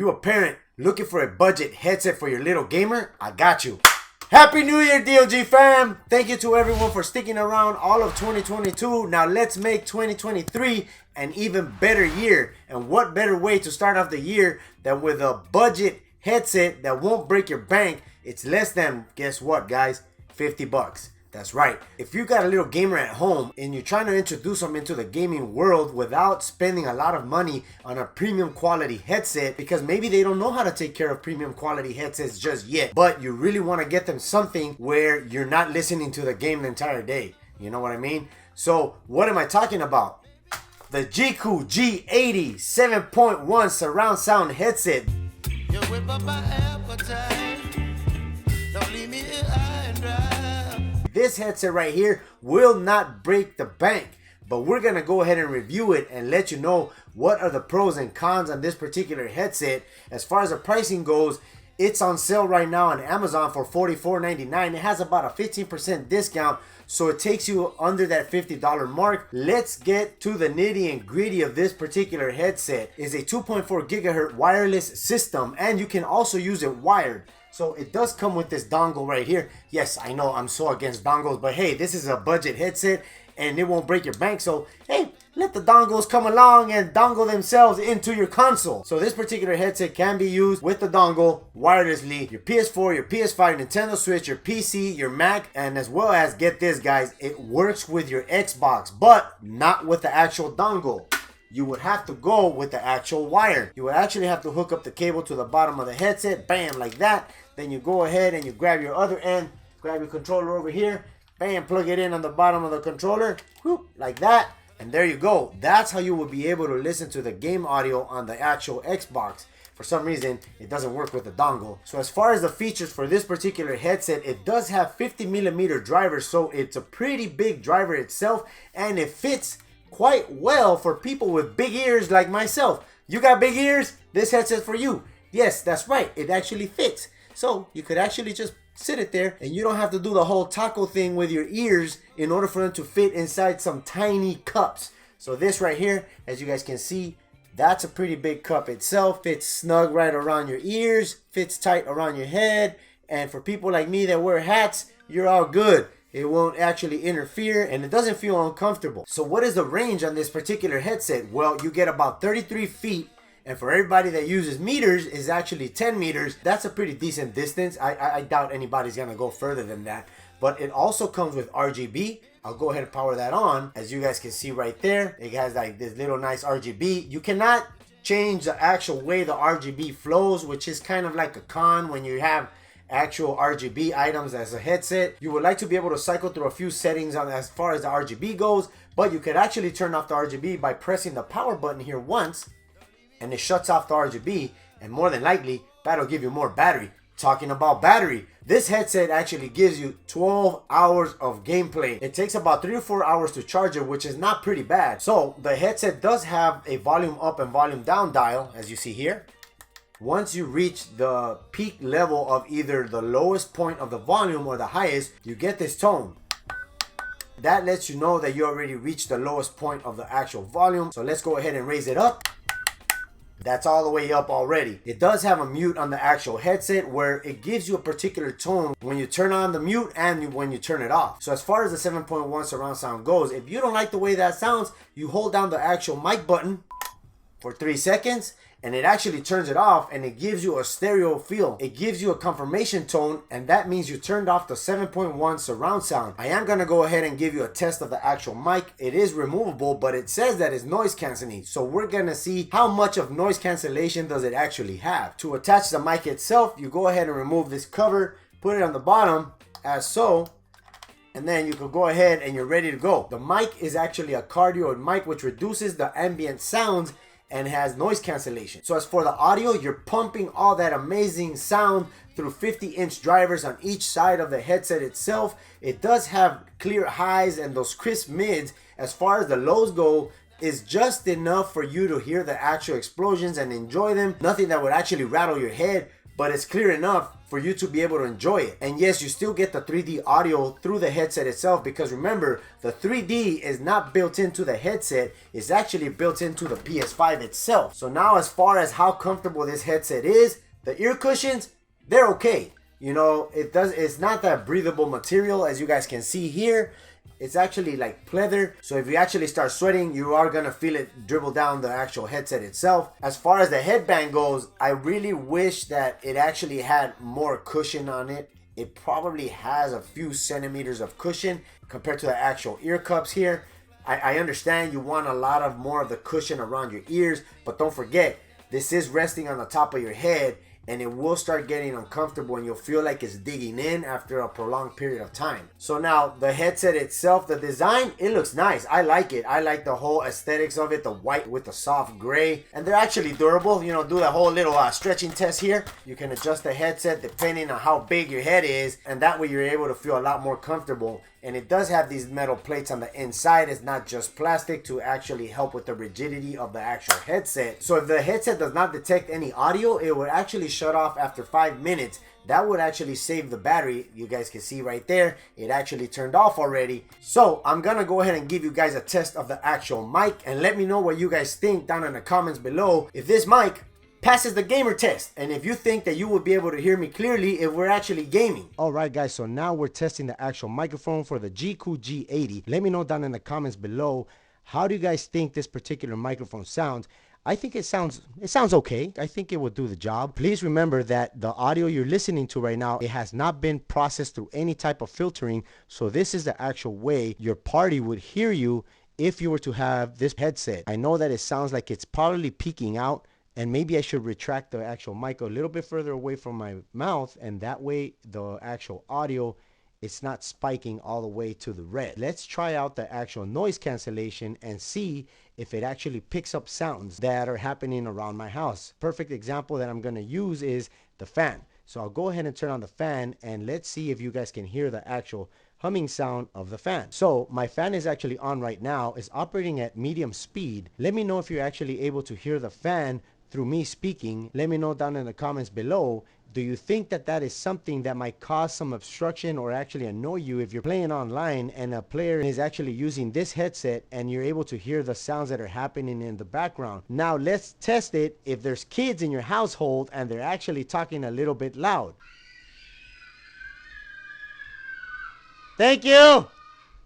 you a parent looking for a budget headset for your little gamer? I got you. Happy New Year, DOG fam! Thank you to everyone for sticking around all of 2022. Now let's make 2023 an even better year. And what better way to start off the year than with a budget headset that won't break your bank? It's less than, guess what guys, 50 bucks. That's right. If you got a little gamer at home and you're trying to introduce them into the gaming world without spending a lot of money on a premium quality headset, because maybe they don't know how to take care of premium quality headsets just yet, but you really want to get them something where you're not listening to the game the entire day. You know what I mean? So what am I talking about? The Jeecoo G80 7.1 surround sound headset. You whip up my appetite. Don't leave me here high and dry. This headset right here will not break the bank, but we're going to go ahead and review it and let you know what are the pros and cons on this particular headset. As far as the pricing goes, it's on sale right now on Amazon for $44.99. It has about a 15% discount, so it takes you under that $50 mark. Let's get to the nitty and gritty of this particular headset. It's a 2.4 gigahertz wireless system, and you can also use it wired. So it does come with this dongle right here. Yes, I know I'm so against dongles, but hey, this is a budget headset and it won't break your bank. So hey, let the dongles come along and dongle themselves into your console. So this particular headset can be used with the dongle wirelessly. Your PS4, your PS5, Nintendo Switch, your PC, your Mac, and as well as, get this guys, it works with your Xbox, but not with the actual dongle. You would have to go with the actual wire. You would actually have to hook up the cable to the bottom of the headset, bam, like that. Then you go ahead and you grab your other end, grab your controller over here, bam, plug it in on the bottom of the controller, whoop, like that. And there you go. That's how you would be able to listen to the game audio on the actual Xbox. For some reason, it doesn't work with the dongle. So as far as the features for this particular headset, it does have 50mm drivers, so it's a pretty big driver itself, and it fits quite well for people with big ears like myself. You got big ears? This headset's for you. Yes, that's right. It actually fits. So you could actually just sit it there and you don't have to do the whole taco thing with your ears in order for them to fit inside some tiny cups. So this right here, as you guys can see, that's a pretty big cup itself. Fits snug right around your ears, fits tight around your head. And for people like me that wear hats, you're all good. It won't actually interfere and it doesn't feel uncomfortable. So what is the range on this particular headset? Well, you get about 33 feet. And for everybody that uses meters, is actually 10 meters. That's a pretty decent distance. I doubt anybody's gonna go further than that. But it also comes with RGB. I'll go ahead and power that on. As you guys can see right there, it has like this little nice RGB. You cannot change the actual way the RGB flows, which is kind of like a con when you have actual RGB items as a headset. You would like to be able to cycle through a few settings on as far as the RGB goes, but you could actually turn off the RGB by pressing the power button here once, and it shuts off the RGB, and more than likely that'll give you more battery. Talking about battery, this headset actually gives you 12 hours of gameplay. It takes about 3 or 4 hours to charge it, which is not pretty bad. So the headset does have a volume up and volume down dial, as you see here. Once you reach the peak level of either the lowest point of the volume or the highest, you get this tone. That lets you know that you already reached the lowest point of the actual volume. So let's go ahead and raise it up. That's all the way up already. It does have a mute on the actual headset where it gives you a particular tone when you turn on the mute and when you turn it off. So as far as the 7.1 surround sound goes, if you don't like the way that sounds, you hold down the actual mic button for 3 seconds and it actually turns it off and it gives you a stereo feel. It gives you a confirmation tone, and that means you turned off the 7.1 surround sound. I am gonna go ahead and give you a test of the actual mic. It is removable, but it says that it's noise canceling. So we're gonna see how much of noise cancellation does it actually have. To attach the mic itself, you go ahead and remove this cover, put it on the bottom as so, and then you can go ahead and you're ready to go. The mic is actually a cardioid mic, which reduces the ambient sounds and has noise cancellation. So as for the audio, you're pumping all that amazing sound through 50-inch drivers on each side of the headset itself. It does have clear highs and those crisp mids. As far as the lows go, is just enough for you to hear the actual explosions and enjoy them. Nothing that would actually rattle your head. but it's clear enough for you to be able to enjoy it. And yes, you still get the 3D audio through the headset itself, because remember, the 3D is not built into the headset, it's actually built into the PS5 itself. So now, as far as how comfortable this headset is, the ear cushions, they're okay. You know, it's not that breathable material, as you guys can see here. It's actually like pleather, so if you actually start sweating, you are gonna feel it dribble down the actual headset itself. As far as the headband goes, I really wish that it actually had more cushion on it. It probably has a few centimeters of cushion compared to the actual ear cups here. I understand you want a lot of more of the cushion around your ears, but don't forget, this is resting on the top of your head, and it will start getting uncomfortable and you'll feel like it's digging in after a prolonged period of time. So now the headset itself, the design, it looks nice. I like it. I like the whole aesthetics of it, the white with the soft gray, and they're actually durable. You know, do the whole little stretching test here. You can adjust the headset depending on how big your head is, and that way you're able to feel a lot more comfortable. And it does have these metal plates on the inside. It's not just plastic, to actually help with the rigidity of the actual headset. So if the headset does not detect any audio, it would actually shut off after 5 minutes. That would actually save the battery. You guys can see right there, it actually turned off already. So I'm gonna go ahead and give you guys a test of the actual mic, and let me know what you guys think down in the comments below. If this mic passes the gamer test, and if you think that you will be able to hear me clearly if we're actually gaming. Alright guys, so now we're testing the actual microphone for the Jeecoo G80. Let me know down in the comments below, how do you guys think this particular microphone sounds? I think it sounds okay. I think it will do the job. Please remember that the audio you're listening to right now, it has not been processed through any type of filtering, so this is the actual way your party would hear you if you were to have this headset. I know that it sounds like it's probably peaking out, and maybe I should retract the actual mic a little bit further away from my mouth, and that way the actual audio, it's not spiking all the way to the red. Let's try out the actual noise cancellation and see if it actually picks up sounds that are happening around my house. Perfect example that I'm going to use is the fan. So I'll go ahead and turn on the fan, and let's see if you guys can hear the actual humming sound of the fan. So my fan is actually on right now. It's operating at medium speed. Let me know if you're actually able to hear the fan through me speaking. Let me know down in the comments below. Do you think that that is something that might cause some obstruction or actually annoy you if you're playing online and a player is actually using this headset and you're able to hear the sounds that are happening in the background? Now let's test it if there's kids in your household and they're actually talking a little bit loud. Thank you.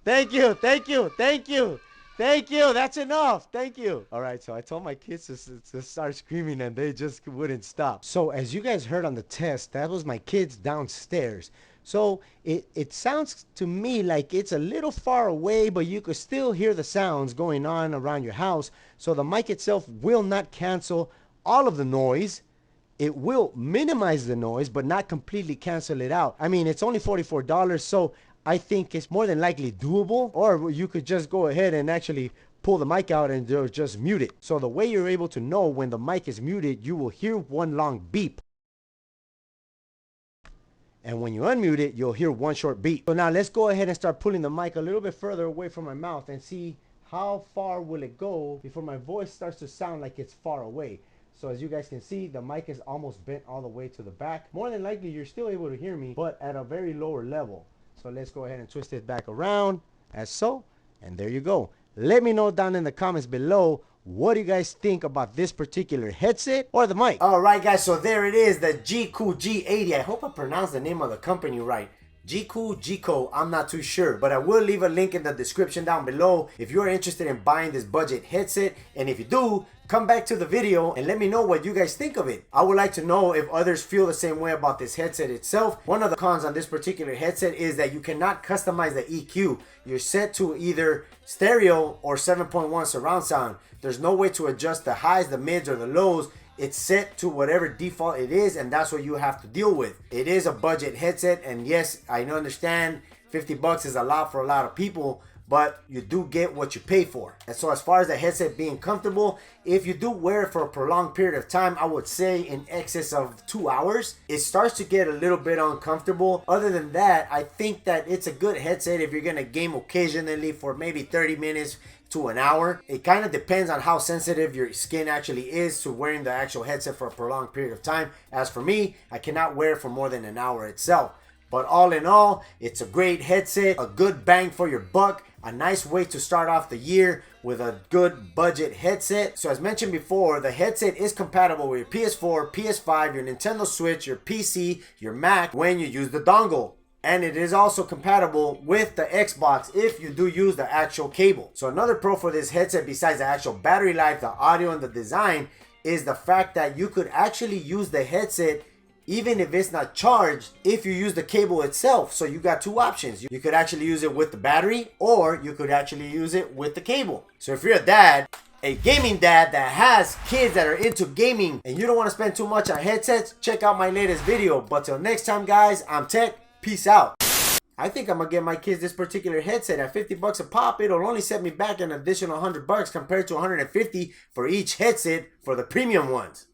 Thank you. Thank you. Thank you. Thank you. That's enough. Thank you. All right. So I told my kids to start screaming and they just wouldn't stop. So as you guys heard on the test, that was my kids downstairs. So it sounds to me like it's a little far away, but you could still hear the sounds going on around your house. So the mic itself will not cancel all of the noise. It will minimize the noise, but not completely cancel it out. I mean, it's only $44, so I think it's more than likely doable. Or you could just go ahead and actually pull the mic out and just mute it. So the way you're able to know when the mic is muted, you will hear one long beep. And when you unmute it, you'll hear one short beep. So now let's go ahead and start pulling the mic a little bit further away from my mouth and see how far will it go before my voice starts to sound like it's far away. So as you guys can see, the mic is almost bent all the way to the back. More than likely, you're still able to hear me, but at a very lower level. So let's go ahead and twist it back around as so, and there you go. Let me know down in the comments below, what do you guys think about this particular headset or the mic? All right, guys, so there it is, the Jeecoo G80. I hope I pronounced the name of the company right. Jeecoo, I'm not too sure, but I will leave a link in the description down below if you're interested in buying this budget headset. And if you do, come back to the video and let me know what you guys think of it. I would like to know if others feel the same way about this headset itself. One of the cons on this particular headset is that you cannot customize the EQ. You're set to either stereo or 7.1 surround sound. There's no way to adjust the highs, the mids, or the lows. It's set to whatever default it is, and that's what you have to deal with. It is a budget headset, and yes, I understand 50 bucks is a lot for a lot of people, but you do get what you pay for. And so as far as the headset being comfortable, if you do wear it for a prolonged period of time, I would say in excess of 2 hours, it starts to get a little bit uncomfortable. Other than that, I think that it's a good headset if you're gonna game occasionally for maybe 30 minutes, to an hour. It kind of depends on how sensitive your skin actually is to wearing the actual headset for a prolonged period of time. As for me, I cannot wear it for more than an hour itself. But all in all, it's a great headset, a good bang for your buck, a nice way to start off the year with a good budget headset. So as mentioned before, the headset is compatible with your PS4, PS5, your Nintendo Switch, your PC, your Mac when you use the dongle. And it is also compatible with the Xbox if you do use the actual cable. So another pro for this headset, besides the actual battery life, the audio, and the design, is the fact that you could actually use the headset even if it's not charged, if you use the cable itself. So you got two options. You could actually use it with the battery, or you could actually use it with the cable. So if you're a dad, a gaming dad that has kids that are into gaming, and you don't want to spend too much on headsets, check out my latest video. But till next time, guys, I'm tEcK. Peace out. I think I'm gonna get my kids this particular headset at 50 bucks a pop. It'll only set me back an additional 100 bucks compared to 150 for each headset for the premium ones.